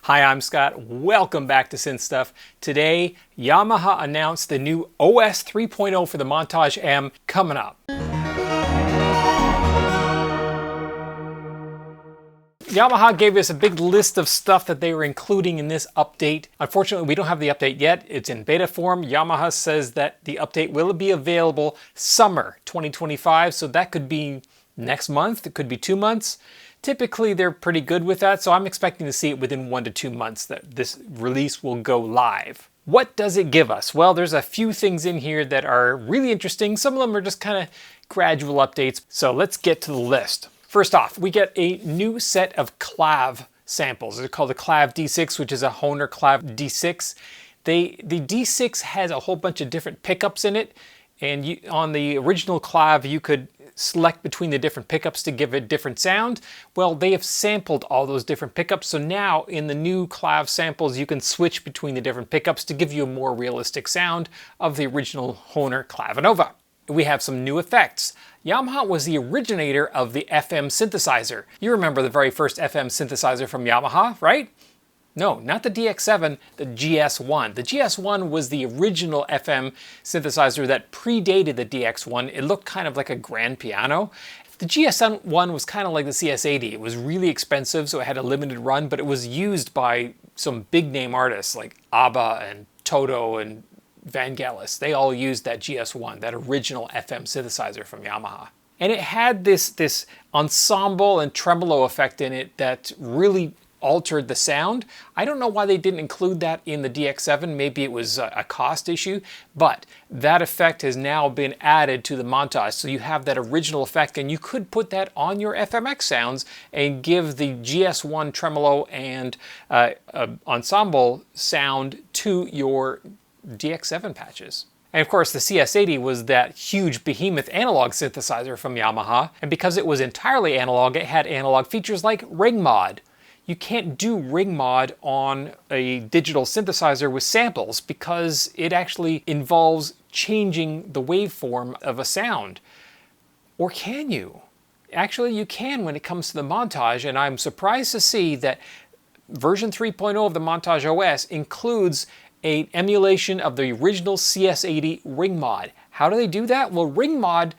Hi, I'm Scott. Welcome back to Synth Stuff. Today, Yamaha announced the new OS 3.0 for the Montage M coming up. Yamaha gave us a big list of stuff that they were including in this update. Unfortunately, we don't have the update yet. It's in beta form. Yamaha says that the update will be available summer 2025, so that could be next month. It could be 2 months. Typically, they're pretty good with that, so I'm expecting to see it within 1 to 2 months that this release will go live. What does it give us? Well, there's a few things in here that are really interesting. Some of them are just kind of gradual updates. So let's get to the list. First off, we get a new set of Clav samples. They're called the Clav D6, which is a Hohner Clav D6. The D6 has a whole bunch of different pickups in it, and on the original Clav, you could select between the different pickups to give it different sound. Well, they have sampled all those different pickups, so now in the new Clav samples you can switch between the different pickups to give you a more realistic sound of the original Hohner Clavinova. We have some new effects. Yamaha was the originator of the FM synthesizer. You remember the very first FM synthesizer from Yamaha, right? No, not the DX7, the GS1. The GS1 was the original FM synthesizer that predated the DX1. It looked kind of like a grand piano. The GS1 was kind of like the CS80. It was really expensive, so it had a limited run, but it was used by some big name artists like ABBA and Toto and Vangelis. They all used that GS1, that original FM synthesizer from Yamaha. And it had this ensemble and tremolo effect in it that really altered the sound. I don't know why they didn't include that in the DX7. Maybe it was a cost issue, but that effect has now been added to the Montage. So you have that original effect, and you could put that on your FMX sounds and give the GS1 tremolo and ensemble sound to your DX7 patches. And of course, the CS80 was that huge behemoth analog synthesizer from Yamaha, and because it was entirely analog, it had analog features like ring mod. You can't do ring mod on a digital synthesizer with samples because it actually involves changing the waveform of a sound. Or can you? Actually, you can when it comes to the Montage, and I'm surprised to see that version 3.0 of the Montage OS includes an emulation of the original CS80 ring mod. How do they do that? Well, ring mod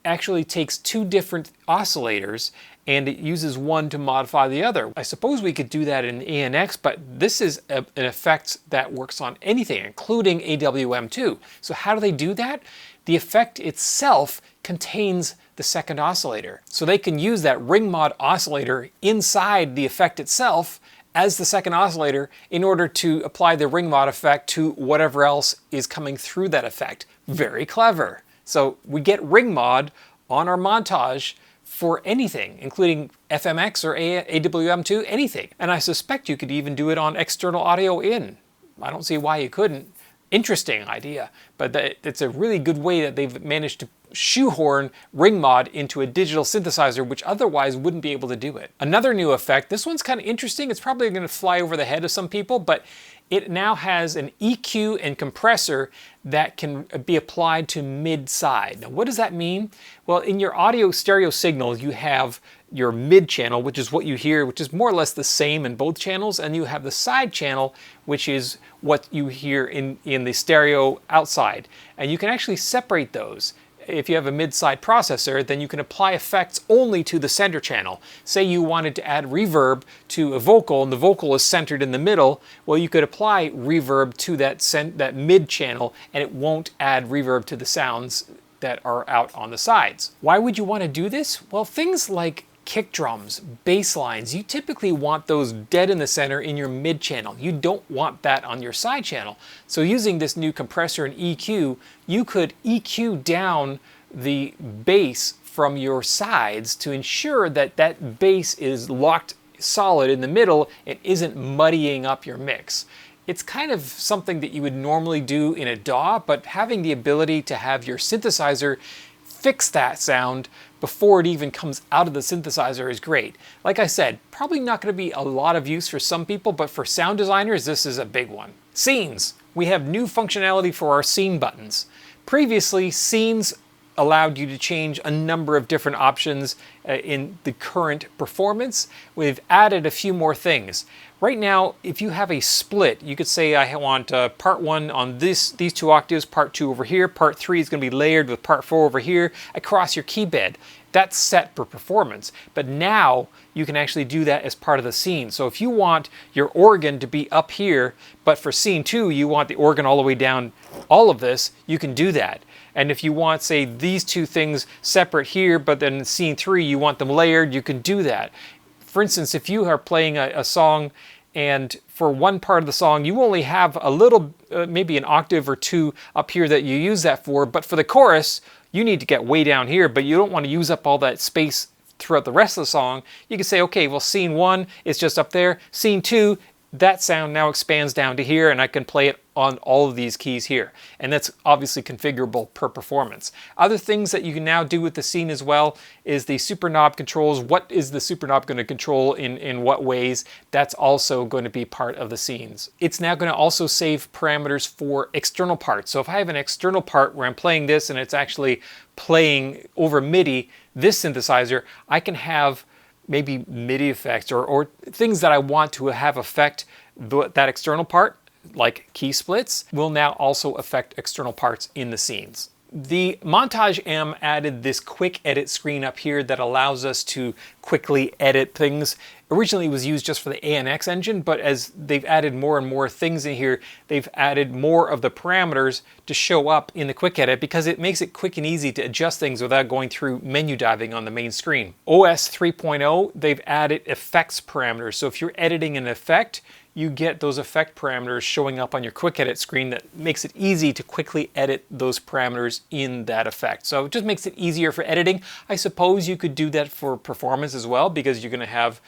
actually takes two different oscillators and it uses one to modify the other. I suppose we could do that in ANX, but this is an effect that works on anything, including AWM2. So how do they do that? The effect itself contains the second oscillator. So they can use that ring mod oscillator inside the effect itself as the second oscillator in order to apply the ring mod effect to whatever else is coming through that effect. Very clever. So we get ring mod on our Montage for anything, including FMX or AWM2, anything. And I suspect you could even do it on external audio in. I don't see why you couldn't. Interesting idea, but it's a really good way that they've managed to shoehorn ring mod into a digital synthesizer which otherwise wouldn't be able to do it. Another new effect, this one's kind of interesting. It's probably going to fly over the head of some people, but it now has an EQ and compressor that can be applied to mid-side. Now, what does that mean? Well, in your audio stereo signal, you have your mid channel, which is what you hear, which is more or less the same in both channels, and you have the side channel, which is what you hear in the stereo outside. And you can actually separate those. If you have a mid-side processor, then you can apply effects only to the center channel. Say you wanted to add reverb to a vocal, and the vocal is centered in the middle, well, you could apply reverb to that mid channel, and it won't add reverb to the sounds that are out on the sides. Why would you want to do this? Well, things like kick drums, bass lines, you typically want those dead in the center in your mid channel. You don't want that on your side channel. So using this new compressor and EQ, you could EQ down the bass from your sides to ensure that that bass is locked solid in the middle and isn't muddying up your mix. It's kind of something that you would normally do in a DAW, but having the ability to have your synthesizer fix that sound before it even comes out of the synthesizer is great. Like I said, probably not going to be a lot of use for some people, but for sound designers, this is a big one. Scenes. We have new functionality for our scene buttons. Previously, scenes allowed you to change a number of different options in the current performance. We've added a few more things. Right now, if you have a split, you could say I want part 1 on these 2 octaves, part 2 over here, part 3 is going to be layered with part 4 over here across your key bed. That's set for performance. But now you can actually do that as part of the scene. So if you want your organ to be up here, but for scene 2 you want the organ all the way down all of this, you can do that. And if you want, say, these 2 things separate here, but then in scene 3 you want them layered, you can do that. For instance, if you are playing a song and for one part of the song you only have a little, maybe an octave or 2 up here that you use that for, but for the chorus you need to get way down here, but you don't want to use up all that space throughout the rest of the song, you can say, okay, well, scene 1 is just up there. Scene 2, that sound now expands down to here, and I can play it on all of these keys here. And that's obviously configurable per performance. Other things that you can now do with the scene as well is the super knob controls. What is the super knob going to control in what ways? That's also going to be part of the scenes. It's now going to also save parameters for external parts. So if I have an external part where I'm playing this and it's actually playing over MIDI, this synthesizer, I can have maybe MIDI effects or things that I want to have affect that external part, like key splits, will now also affect external parts in the scenes. The Montage M added this quick edit screen up here that allows us to quickly edit things. Originally it was used just for the ANX engine, but as they've added more and more things in here, they've added more of the parameters to show up in the quick edit because it makes it quick and easy to adjust things without going through menu diving on the main screen. OS 3.0, they've added effects parameters. So if you're editing an effect, you get those effect parameters showing up on your quick edit screen that makes it easy to quickly edit those parameters in that effect. So it just makes it easier for editing. I suppose you could do that for performance as well because you're going to have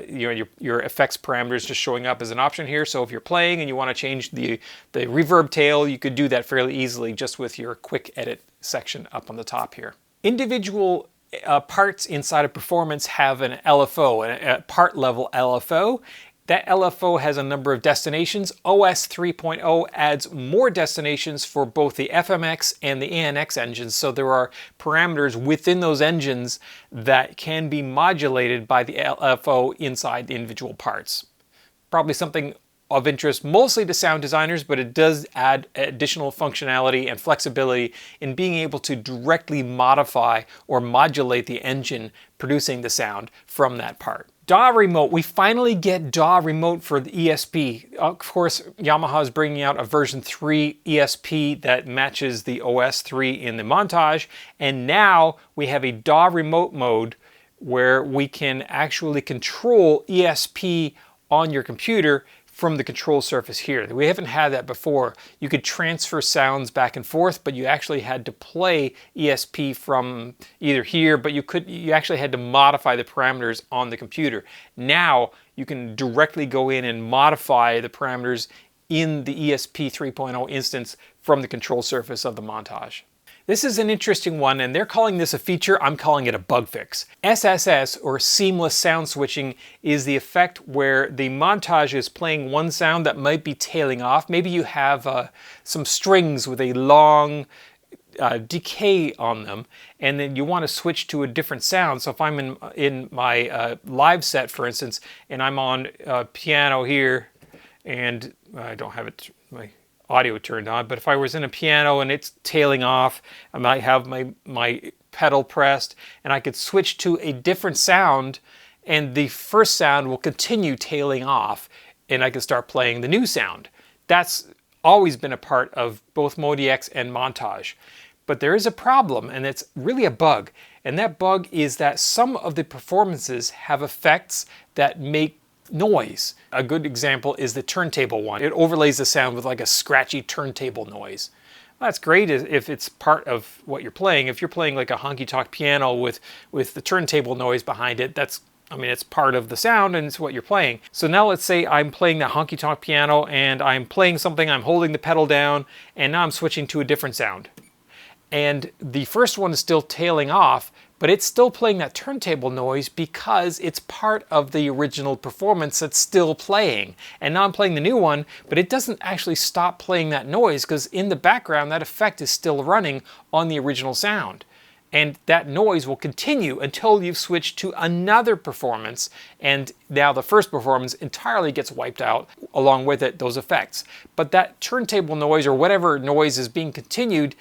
your effects parameters just showing up as an option here. So if you're playing and you want to change the reverb tail, you could do that fairly easily just with your quick edit section up on the top here. Individual parts inside of performance have an LFO, a part level LFO. That LFO has a number of destinations. OS 3.0 adds more destinations for both the FMX and the ANX engines, so there are parameters within those engines that can be modulated by the LFO inside the individual parts. Probably something of interest mostly to sound designers, but it does add additional functionality and flexibility in being able to directly modify or modulate the engine producing the sound from that part. DAW Remote, we finally get DAW Remote for the ESP. Of course, Yamaha is bringing out a version 3 ESP that matches the OS 3 in the Montage, and now we have a DAW Remote mode where we can actually control ESP on your computer from the control surface here. We haven't had that before. You could transfer sounds back and forth, but you actually had to play ESP from either here, but you actually had to modify the parameters on the computer. Now you can directly go in and modify the parameters in the ESP 3.0 instance from the control surface of the Montage. This is an interesting one, and they're calling this a feature. I'm calling it a bug fix. SSS, or seamless sound switching, is the effect where the Montage is playing one sound that might be tailing off. Maybe you have some strings with a long decay on them, and then you want to switch to a different sound. So if I'm in my live set, for instance, and I'm on piano here, and I don't have it, my audio turned on, but if I was in a piano and it's tailing off, I might have my pedal pressed and I could switch to a different sound, and the first sound will continue tailing off and I can start playing the new sound. That's always been a part of both ModiX and Montage. But there is a problem, and it's really a bug, and that bug is that some of the performances have effects that make noise. A good example is the turntable one. It overlays the sound with like a scratchy turntable noise. Well, that's great if it's part of what you're playing. If you're playing like a honky-tonk piano with the turntable noise behind it, it's part of the sound and it's what you're playing. So now let's say I'm playing the honky-tonk piano and I'm playing something, I'm holding the pedal down, and now I'm switching to a different sound. And the first one is still tailing off, but it's still playing that turntable noise because it's part of the original performance that's still playing. And now I'm playing the new one, but it doesn't actually stop playing that noise because in the background that effect is still running on the original sound. And that noise will continue until you've switched to another performance, and now the first performance entirely gets wiped out, along with it those effects. But that turntable noise, or whatever noise is being continued,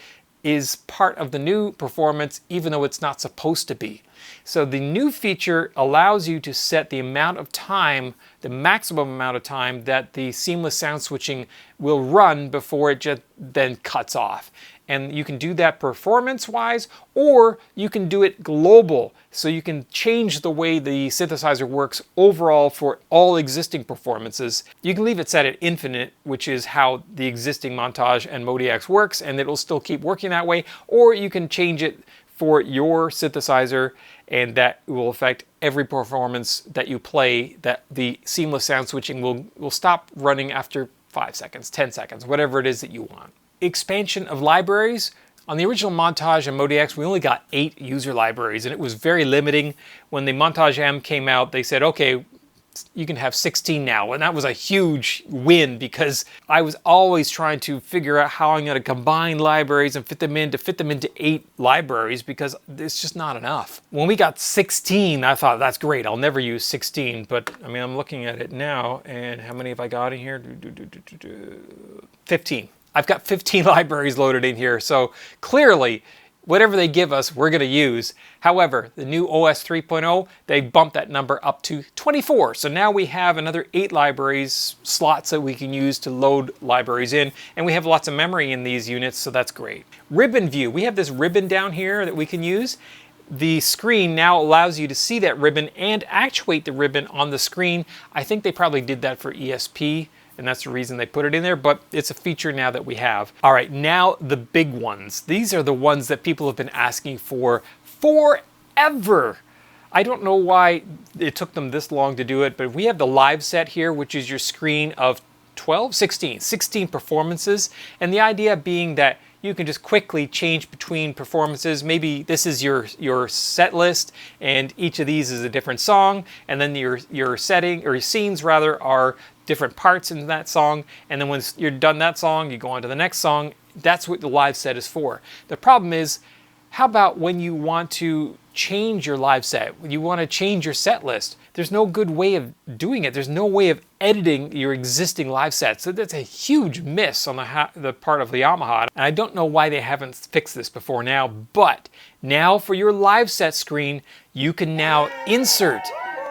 is part of the new performance, even though it's not supposed to be. So the new feature allows you to set the amount of time, the maximum amount of time that the seamless sound switching will run before it just then cuts off. And you can do that performance-wise, or you can do it global. So you can change the way the synthesizer works overall for all existing performances. You can leave it set at infinite, which is how the existing Montage and Modulation works, and it'll still keep working that way. Or you can change it for your synthesizer, and that will affect every performance that you play, that the seamless sound switching will stop running after 5 seconds, 10 seconds, whatever it is that you want. Expansion of libraries. On the original Montage and Modulation, we only got 8 user libraries, and it was very limiting. When the Montage M came out, they said, okay, you can have 16 now. And that was a huge win because I was always trying to figure out how I'm going to combine libraries and fit them into 8 libraries because it's just not enough. When we got 16, I thought that's great. I'll never use 16, but I mean, I'm looking at it now, and how many have I got in here? 15. I've got 15 libraries loaded in here, so clearly whatever they give us, we're going to use. However, the new OS 3.0, they bumped that number up to 24. So now we have another 8 libraries, slots that we can use to load libraries in, and we have lots of memory in these units, so that's great. Ribbon view. We have this ribbon down here that we can use. The screen now allows you to see that ribbon and actuate the ribbon on the screen. I think they probably did that for ESP, and that's the reason they put it in there, but it's a feature now that we have. All right, now the big ones. These are the ones that people have been asking for forever. I don't know why it took them this long to do it, but we have the live set here, which is your screen of 16 performances. And the idea being that you can just quickly change between performances. Maybe this is your set list, and each of these is a different song, and then your setting, or your scenes rather, are different parts in that song, and then once you're done that song, you go on to the next song. That's what the live set is for. The problem is, how about when you want to change your live set, when you want to change your set list? There's no good way of doing it. There's no way of editing your existing live set. So that's a huge miss on the part of the Yamaha. And I don't know why they haven't fixed this before now, but now for your live set screen, you can now insert,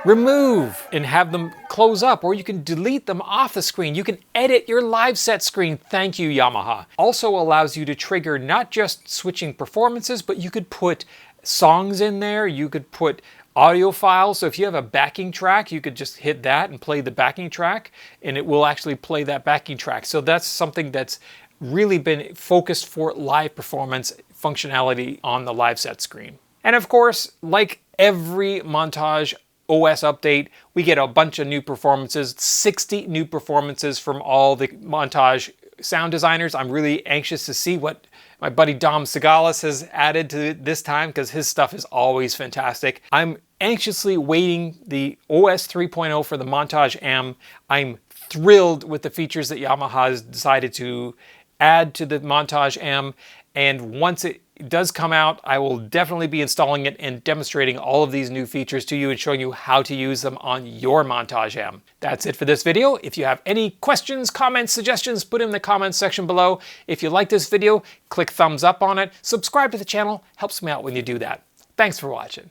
remove, and have them close up, or you can delete them off the screen. You can edit your live set screen. Thank you, Yamaha. Also allows you to trigger not just switching performances, but you could put songs in there. You could put audio files. So if you have a backing track, you could just hit that and play the backing track, and it will actually play that backing track. So that's something that's really been focused for live performance functionality on the live set screen. And of course, like every Montage OS update, we get a bunch of new performances, 60 new performances from all the Montage sound designers. I'm really anxious to see what my buddy Dom Segalis has added to this time, because his stuff is always fantastic. I'm anxiously waiting the OS 3.0 for the Montage M. I'm thrilled with the features that Yamaha has decided to add to the Montage M, and once it does come out, I will definitely be installing it and demonstrating all of these new features to you and showing you how to use them on your Montage M. That's it for this video. If you have any questions, comments, suggestions, put in the comments section below. If you like this video, click thumbs up on it. Subscribe to the channel. Helps me out when you do that. Thanks for watching.